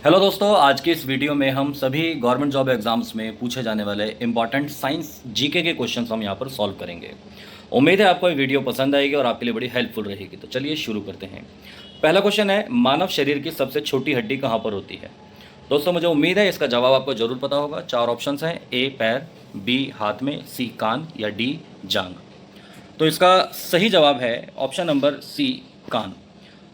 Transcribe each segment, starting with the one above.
Hello दोस्तों, आज के इस वीडियो में हम सभी गवर्नमेंट जॉब एग्जाम्स में पूछे जाने वाले इंपॉर्टेंट साइंस जीके के क्वेश्चंस हम यहाँ पर सॉल्व करेंगे। उम्मीद है आपको ये वीडियो पसंद आएगी और आपके लिए बड़ी हेल्पफुल रहेगी। तो चलिए शुरू करते हैं। पहला क्वेश्चन है, मानव शरीर की सबसे छोटी हड्डी कहाँ पर होती है? दोस्तों मुझे उम्मीद है इसका जवाब आपको जरूर पता होगा। चार ऑप्शन हैं, ए पैर, बी हाथ में, सी कान या डी जांघ। तो इसका सही जवाब है ऑप्शन नंबर सी कान।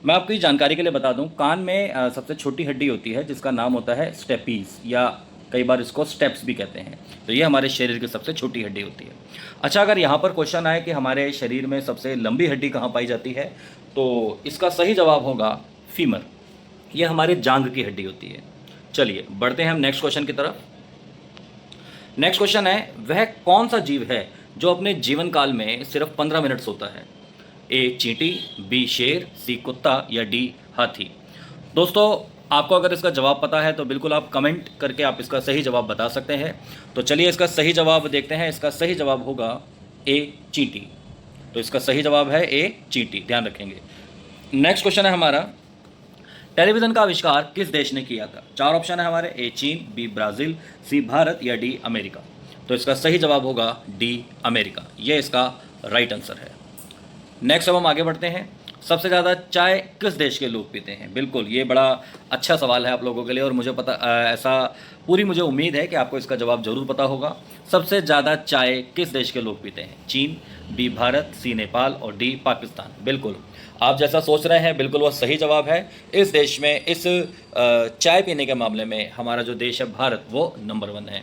मैं आपकी जानकारी के लिए बता दूं, कान में सबसे छोटी हड्डी होती है जिसका नाम होता है स्टेपीज, या कई बार इसको स्टेप्स भी कहते हैं। तो ये हमारे शरीर की सबसे छोटी हड्डी होती है। अच्छा, अगर यहाँ पर क्वेश्चन आए कि हमारे शरीर में सबसे लंबी हड्डी कहाँ पाई जाती है, तो इसका सही जवाब होगा फीमर। ये हमारे जांघ की हड्डी होती है। चलिए बढ़ते हैं हम नेक्स्ट क्वेश्चन की तरफ। नेक्स्ट क्वेश्चन है, वह कौन सा जीव है जो अपने जीवन काल में सिर्फ 15 मिनट सोता है? ए चींटी, बी शेर, सी कुत्ता या डी हाथी। दोस्तों आपको अगर इसका जवाब पता है तो बिल्कुल आप कमेंट करके आप इसका सही जवाब बता सकते हैं। तो चलिए इसका सही जवाब देखते हैं। इसका सही जवाब होगा ए चींटी। तो इसका सही जवाब है ए चींटी, ध्यान रखेंगे। नेक्स्ट क्वेश्चन है हमारा, टेलीविज़न का आविष्कार किस देश ने किया था? चार ऑप्शन है हमारे, ए चीन, बी ब्राज़ील, सी भारत या डी अमेरिका। तो इसका सही जवाब होगा डी अमेरिका। ये इसका राइट आंसर है। नेक्स्ट अब हम आगे बढ़ते हैं। सबसे ज़्यादा चाय किस देश के लोग पीते हैं? बिल्कुल ये बड़ा अच्छा सवाल है आप लोगों के लिए, और मुझे पता ऐसा पूरी मुझे उम्मीद है कि आपको इसका जवाब ज़रूर पता होगा। सबसे ज़्यादा चाय किस देश के लोग पीते हैं? चीन, बी भारत, सी नेपाल और डी पाकिस्तान। बिल्कुल आप जैसा सोच रहे हैं बिल्कुल वह सही जवाब है। इस देश में इस चाय पीने के मामले में हमारा जो देश है भारत, वो नंबर 1 है।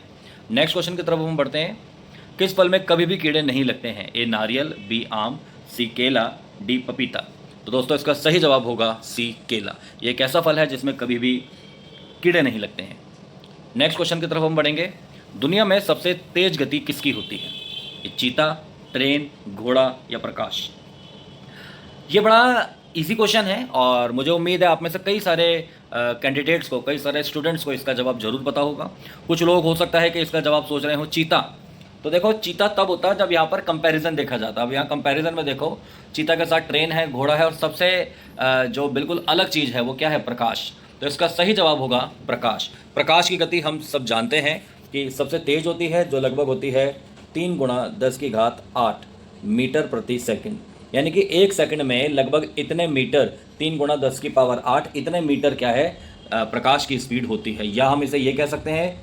नेक्स्ट क्वेश्चन की तरफ हम बढ़ते हैं। किस फल में कभी भी कीड़े नहीं लगते हैं? ए नारियल, बी आम, सी केला, डी पपीता। तो दोस्तों इसका सही जवाब होगा सी केला। ये एक ऐसा फल है जिसमें कभी भी कीड़े नहीं लगते हैं। नेक्स्ट क्वेश्चन की तरफ हम बढ़ेंगे। दुनिया में सबसे तेज गति किसकी होती है? ये चीता, ट्रेन, घोड़ा या प्रकाश। ये बड़ा इजी क्वेश्चन है और मुझे उम्मीद है आप में से कई सारे कैंडिडेट्स को, कई सारे स्टूडेंट्स को इसका जवाब जरूर पता होगा। कुछ लोग हो सकता है कि इसका जवाब सोच रहे हो चीता। तो देखो चीता तब होता है जब यहाँ पर कंपैरिजन देखा जाता है। अब यहाँ कंपैरिजन में देखो, चीता के साथ ट्रेन है, घोड़ा है, और सबसे जो बिल्कुल अलग चीज़ है वो क्या है? प्रकाश। तो इसका सही जवाब होगा प्रकाश। प्रकाश की गति हम सब जानते हैं कि सबसे तेज होती है, जो लगभग होती है 3 गुणा 10 की घात 8 मीटर प्रति सेकंड। यानी कि 1 सेकंड में लगभग इतने मीटर, 3 गुणा 10 की पावर 8 इतने मीटर क्या है? प्रकाश की स्पीड होती है। या हम इसे ये कह सकते हैं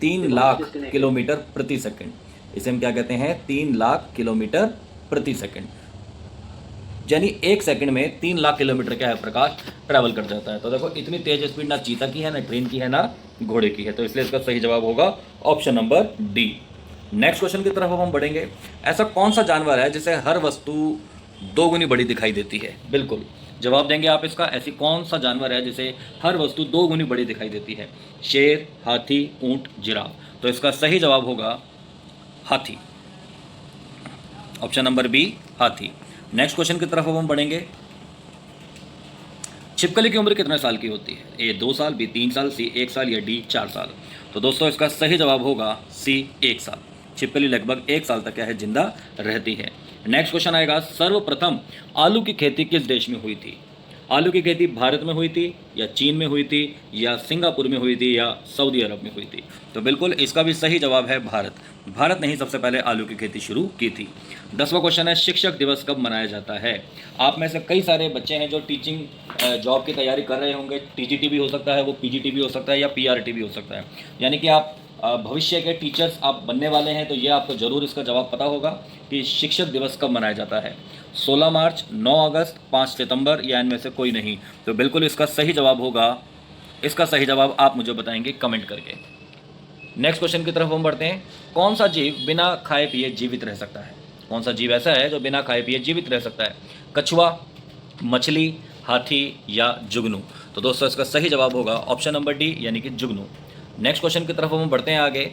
3 लाख किलोमीटर प्रति सेकंड। इसे हम क्या कहते हैं? 3 लाख किलोमीटर प्रति सेकंड। यानी 1 सेकंड में 3 लाख किलोमीटर क्या है? प्रकाश ट्रैवल कर जाता है। तो देखो इतनी तेज स्पीड ना चीता की है, ना ट्रेन की है, ना घोड़े की है। तो इसलिए इसका सही जवाब होगा option number D. Next question की तरफ हम बढ़ेंगे। ऐसा कौन सा जानवर है जिसे हर वस्तु 2 गुनी बड़ी दिखाई देती है? बिल्कुल जवाब देंगे आप इसका। ऐसी कौन सा जानवर है जिसे हर वस्तु 2 गुनी बड़ी दिखाई देती है? शेर, हाथी, ऊंट, जिराफ। तो इसका सही जवाब होगा हाथी, ऑप्शन नंबर बी हाथी। नेक्स्ट क्वेश्चन की तरफ हम बढ़ेंगे। छिपकली की उम्र कितने साल की होती है? ए 2 साल, बी 3 साल, सी 1 साल या डी 4 साल। तो दोस्तों इसका सही जवाब होगा सी 1 साल। छिपकली लगभग 1 साल तक क्या है? जिंदा रहती है। नेक्स्ट क्वेश्चन आएगा, सर्वप्रथम आलू की खेती किस देश में हुई थी? आलू की खेती भारत में हुई थी, या चीन में हुई थी, या सिंगापुर में हुई थी, या सऊदी अरब में हुई थी। तो बिल्कुल इसका भी सही जवाब है भारत। भारत ने ही सबसे पहले आलू की खेती शुरू की थी। 10वां क्वेश्चन है, शिक्षक दिवस कब मनाया जाता है? आप में से कई सारे बच्चे हैं जो टीचिंग जॉब की तैयारी कर रहे होंगे। टीजीटी भी हो सकता है, वो पीजीटी भी हो सकता है, या पीआरटी भी हो सकता है। यानी कि आप भविष्य के टीचर्स आप बनने वाले हैं, तो ये आपको ज़रूर इसका जवाब पता होगा कि शिक्षक दिवस कब मनाया जाता है। 16 मार्च, 9 अगस्त, 5 सितंबर या इनमें से कोई नहीं। तो बिल्कुल इसका सही जवाब होगा, इसका सही जवाब आप मुझे बताएंगे कमेंट करके। नेक्स्ट क्वेश्चन की तरफ हम बढ़ते हैं। कौन सा जीव बिना खाए पिए जीवित रह सकता है? कौन सा जीव ऐसा है जो बिना खाए पिए जीवित रह सकता है? कछुआ, मछली, हाथी या जुगनू। तो दोस्तों इसका सही जवाब होगा ऑप्शन नंबर डी, यानी कि जुगनू। नेक्स्ट क्वेश्चन की तरफ हम बढ़ते हैं आगे।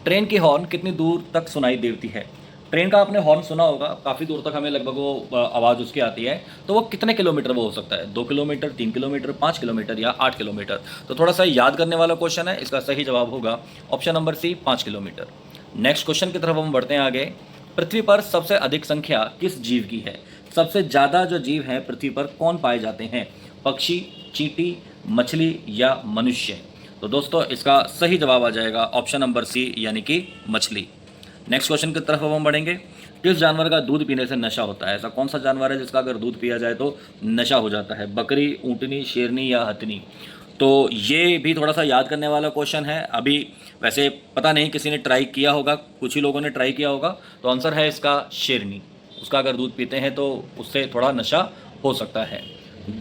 ट्रेन की हॉर्न कितनी दूर तक सुनाई देती है? ट्रेन का आपने हॉर्न सुना होगा, काफ़ी दूर तक हमें लगभग वो आवाज़ उसकी आती है। तो वो कितने किलोमीटर वो हो सकता है? 2 किलोमीटर, 3 किलोमीटर, 5 किलोमीटर या 8 किलोमीटर। तो थोड़ा सा याद करने वाला क्वेश्चन है। इसका सही जवाब होगा ऑप्शन नंबर सी, 5 किलोमीटर। नेक्स्ट क्वेश्चन की तरफ हम बढ़ते हैं आगे। पृथ्वी पर सबसे अधिक संख्या किस जीव की है? सबसे ज़्यादा जो जीव हैं पृथ्वी पर कौन पाए जाते हैं? पक्षी, चींटी, मछली या मनुष्य? तो दोस्तों इसका सही जवाब आ जाएगा ऑप्शन नंबर सी, यानी कि मछली। नेक्स्ट क्वेश्चन की तरफ अब हम बढ़ेंगे। किस जानवर का दूध पीने से नशा होता है? ऐसा कौन सा जानवर है जिसका अगर दूध पिया जाए तो नशा हो जाता है? बकरी, ऊँटनी, शेरनी या हथनी? तो ये भी थोड़ा सा याद करने वाला क्वेश्चन है। अभी वैसे पता नहीं, किसी ने ट्राई किया होगा, कुछ ही लोगों ने ट्राई किया होगा। तो आंसर है इसका शेरनी। उसका अगर दूध पीते हैं तो उससे थोड़ा नशा हो सकता है।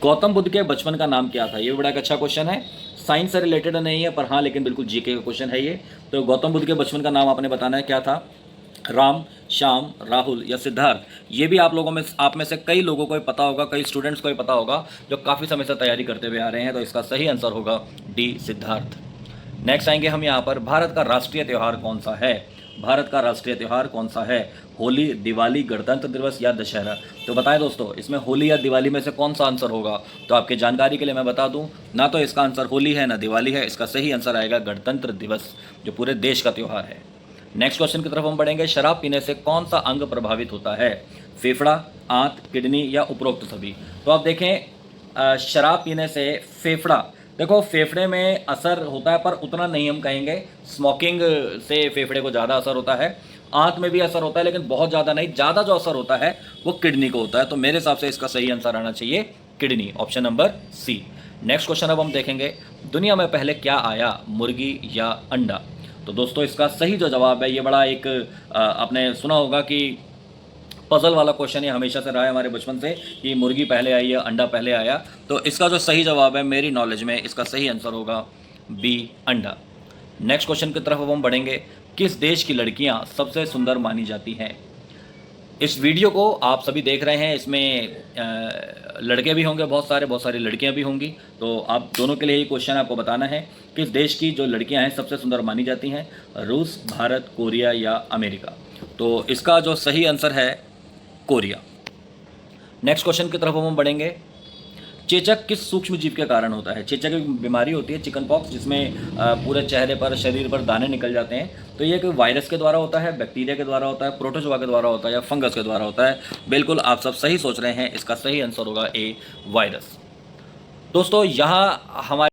गौतम बुद्ध के बचपन का नाम क्या था? ये भी बड़ा एक अच्छा क्वेश्चन है। साइंस से रिलेटेड नहीं है, पर हाँ लेकिन बिल्कुल जीके का क्वेश्चन है ये। तो गौतम बुद्ध के बचपन का नाम आपने बताना है, क्या था? राम, श्याम, राहुल या सिद्धार्थ? ये भी आप में से कई लोगों को ही पता होगा, कई स्टूडेंट्स को ही पता होगा जो काफ़ी समय से तैयारी करते हुए आ रहे हैं। तो इसका सही आंसर होगा डी, सिद्धार्थ। नेक्स्ट आएंगे हम यहाँ पर, भारत का राष्ट्रीय त्यौहार कौन सा है? भारत का राष्ट्रीय त्यौहार कौन सा है? होली, दिवाली, गणतंत्र दिवस या दशहरा? तो बताएं दोस्तों, इसमें होली या दिवाली में से कौन सा आंसर होगा? तो आपकी जानकारी के लिए मैं बता दूं, ना तो इसका आंसर होली है ना दिवाली है। इसका सही आंसर आएगा गणतंत्र दिवस, जो पूरे देश का त्यौहार है। नेक्स्ट क्वेश्चन की तरफ हम बढ़ेंगे। शराब पीने से कौन सा अंग प्रभावित होता है? फेफड़ा, आंत, किडनी या उपरोक्त सभी? तो आप देखें, शराब पीने से फेफड़ा, देखो फेफड़े में असर होता है पर उतना नहीं हम कहेंगे। स्मोकिंग से फेफड़े को ज़्यादा असर होता है। आंत में भी असर होता है लेकिन बहुत ज़्यादा नहीं। ज़्यादा जो असर होता है वो किडनी को होता है। तो मेरे हिसाब से इसका सही आंसर आना चाहिए kidney, option number C. Next question अब हम देखेंगे, दुनिया में पहले क्या आया, मुर्गी या अंडा? तो दोस्तों इसका सही जो जवाब है, ये बड़ा एक आपने सुना होगा कि पजल वाला क्वेश्चन ये हमेशा से रहा है हमारे बचपन से कि मुर्गी पहले आई या अंडा पहले आया। तो इसका जो सही जवाब है मेरी नॉलेज में, इसका सही आंसर होगा बी, अंडा। नेक्स्ट क्वेश्चन की तरफ अब हम बढ़ेंगे। किस देश की लड़कियां सबसे सुंदर मानी जाती हैं? इस वीडियो को आप सभी देख रहे हैं, इसमें लड़के भी होंगे बहुत सारी लड़कियां भी होंगी। तो आप दोनों के लिए ये क्वेश्चन आपको बताना है, किस देश की जो लड़कियां हैं सबसे सुंदर मानी जाती हैं? रूस, भारत, कोरिया या अमेरिका? तो इसका जो सही आंसर है कोरिया। नेक्स्ट क्वेश्चन की तरफ हम बढ़ेंगे। चेचक किस सूक्ष्म जीव के कारण होता है? चेचक एक बीमारी होती है, चिकन पॉक्स, जिसमें पूरे चेहरे पर, शरीर पर दाने निकल जाते हैं। तो ये कोई वायरस के द्वारा होता है, बैक्टीरिया के द्वारा होता है, प्रोटोजोआ के द्वारा होता है या फंगस के द्वारा होता है? बिल्कुल आप सब सही सोच रहे हैं, इसका सही आंसर होगा ए, वायरस। दोस्तों यहाँ हमारे